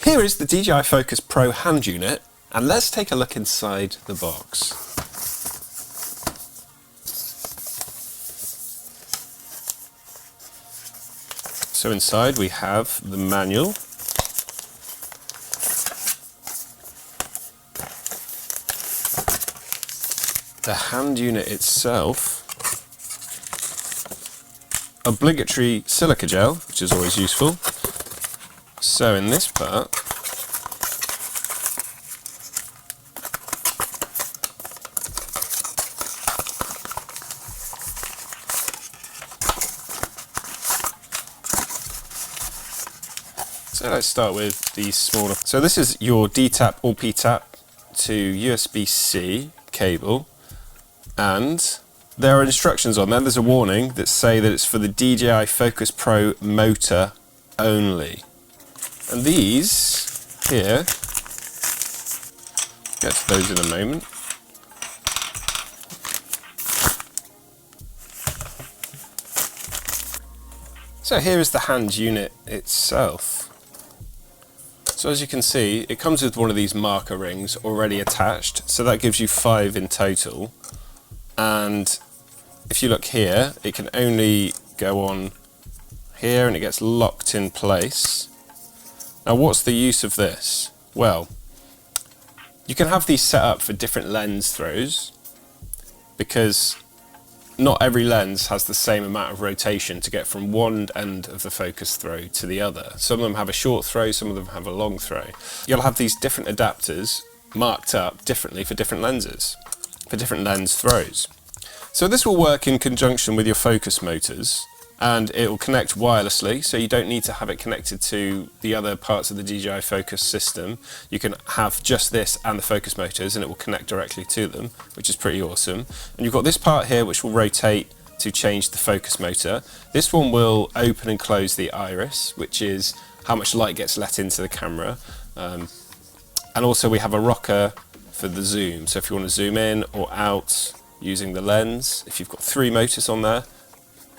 Here is the DJI Focus Pro hand unit, and let's take a look inside the box. So inside we have the manual, the hand unit itself, obligatory silica gel, which is always useful. So in this part, so let's start with the smaller. So this is your D-tap or P-tap to USB-C cable, and there are instructions on there. There's a warning that say that it's for the DJI Focus Pro motor only. And these here, get to those in a moment. So here is the hand unit itself. So as you can see, it comes with one of these marker rings already attached, so that gives you 5 in total. And if you look here, it can only go on here and it gets locked in place. Now what's the use of this? Well, you can have these set up for different lens throws, because not every lens has the same amount of rotation to get from one end of the focus throw to the other. Some of them have a short throw, some of them have a long throw. You'll have these different adapters marked up differently for different lenses, for different lens throws. So this will work in conjunction with your focus motors, and it will connect wirelessly, so you don't need to have it connected to the other parts of the DJI Focus system. You can have just this and the focus motors and it will connect directly to them, which is pretty awesome. And you've got this part here which will rotate to change the focus motor. This one will open and close the iris, which is how much light gets let into the camera. And also we have a rocker for the zoom, so if you want to zoom in or out using the lens, if you've got 3 motors on there,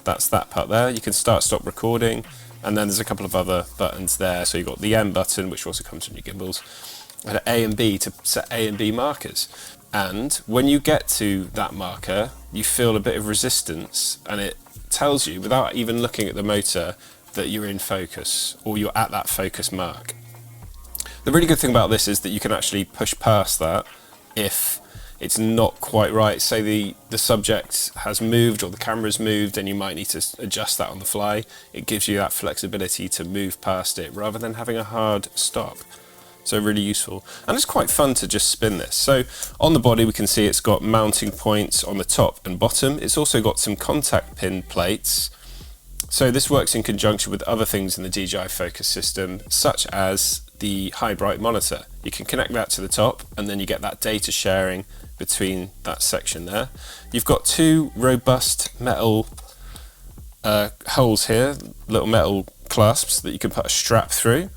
that's that part there. You can start, stop recording, and then there's a couple of other buttons there. So you've got the M button, which also comes from your gimbals, and A and B to set A and B markers. And when you get to that marker, you feel a bit of resistance, and it tells you, without even looking at the motor, that you're in focus, or you're at that focus mark. The really good thing about this is that you can actually push past that if it's not quite right. Say the subject has moved or the camera's moved and you might need to adjust that on the fly. It gives you that flexibility to move past it rather than having a hard stop. So really useful. And it's quite fun to just spin this. So on the body we can see it's got mounting points on the top and bottom. It's also got some contact pin plates. So this works in conjunction with other things in the DJI Focus system, such as the high bright monitor. You can connect that to the top and then you get that data sharing between that section there. You've got 2 robust metal holes here, little metal clasps that you can put a strap through.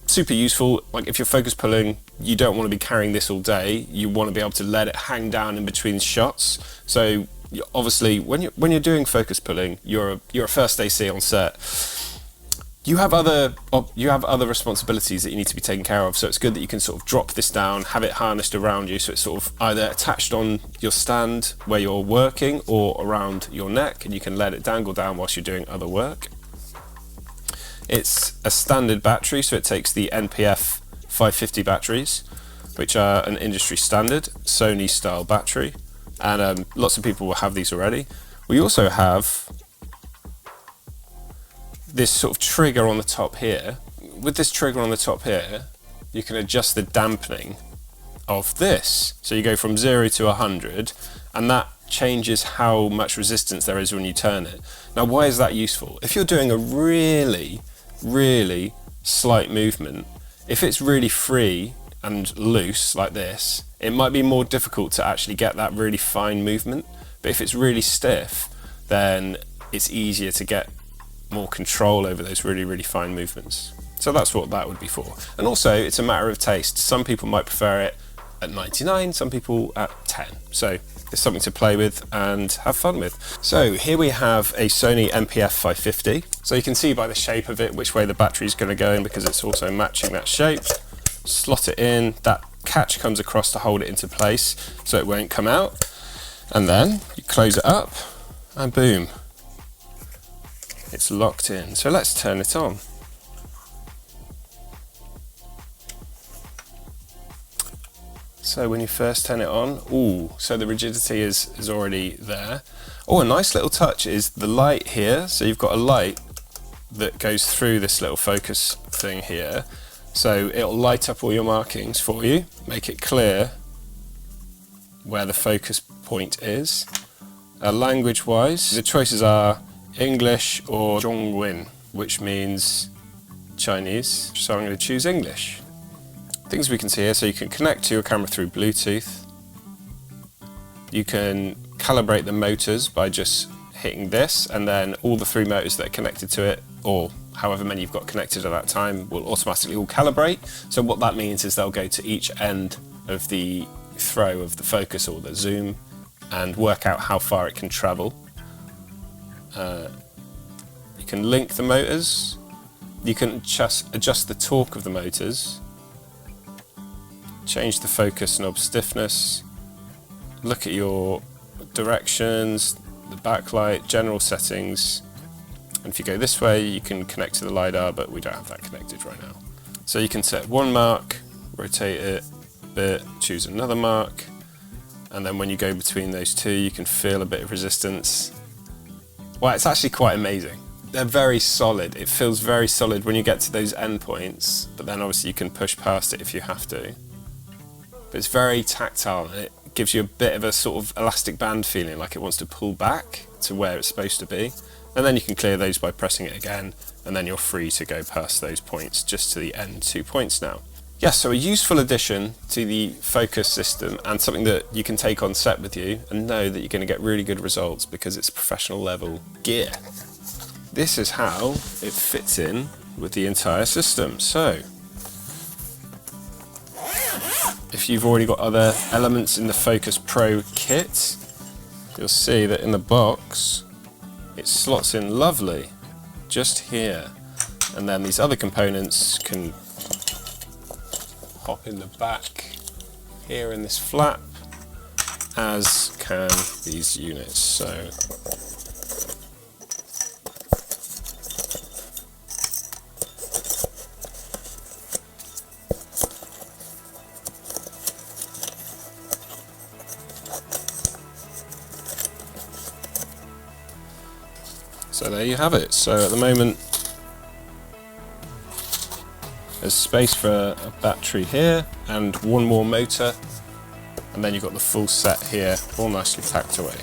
Super useful. Like if you're focus pulling, you don't want to be carrying this all day. You want to be able to let it hang down in between shots. So obviously when you're doing focus pulling, you're a first AC on set. You have other responsibilities that you need to be taken care of, so it's good that you can sort of drop this down, have it harnessed around you, so it's sort of either attached on your stand where you're working or around your neck, and you can let it dangle down whilst you're doing other work. It's a standard battery, so it takes the NPF 550 batteries, which are an industry standard Sony style battery, and lots of people will have these already. We also have this sort of trigger on the top here. With this trigger on the top here, you can adjust the dampening of this. So you go from 0 to 100, and that changes how much resistance there is when you turn it. Now, why is that useful? If you're doing a really, really slight movement, if it's really free and loose like this, it might be more difficult to actually get that really fine movement. But if it's really stiff, then it's easier to get more control over those really, really fine movements. So that's what that would be for. And also, it's a matter of taste. Some people might prefer it at 99, some people at 10. So it's something to play with and have fun with. So here we have a Sony NPF 550. So you can see by the shape of it which way the battery is going to go in, because it's also matching that shape. Slot it in, that catch comes across to hold it into place so it won't come out. And then you close it up and boom, it's locked in. So let's turn it on. So when you first turn it on, ooh, so the rigidity is already there. Oh, a nice little touch is the light here. So you've got a light that goes through this little focus thing here. So it'll light up all your markings for you, make it clear where the focus point is. Language-wise, the choices are English or Zhongwen, which means Chinese. So I'm going to choose English. Things we can see here, so you can connect to your camera through Bluetooth. You can calibrate the motors by just hitting this, and then all the 3 motors that are connected to it, or however many you've got connected at that time, will automatically all calibrate. So what that means is they'll go to each end of the throw of the focus or the zoom and work out how far it can travel. You can link the motors. You can just adjust the torque of the motors. Change the focus knob stiffness, look at your directions, the backlight, general settings, and if you go this way you can connect to the LiDAR, but we don't have that connected right now. So you can set one mark, rotate it a bit, choose another mark, and then when you go between those two you can feel a bit of resistance. Well, it's actually quite amazing. They're very solid. It feels very solid when you get to those endpoints, but then obviously you can push past it if you have to. But it's very tactile, and it gives you a bit of a sort of elastic band feeling, like it wants to pull back to where it's supposed to be. And then you can clear those by pressing it again, and then you're free to go past those points just to the end 2 points now. Yeah, so a useful addition to the focus system, and something that you can take on set with you and know that you're going to get really good results because it's professional level gear. This is how it fits in with the entire system. So if you've already got other elements in the Focus Pro kit, you'll see that in the box it slots in lovely just here, and then these other components can hop in the back here in this flap, as can these units. So there you have it. So at the moment there's space for a battery here and one more motor, and then you've got the full set here all nicely packed away.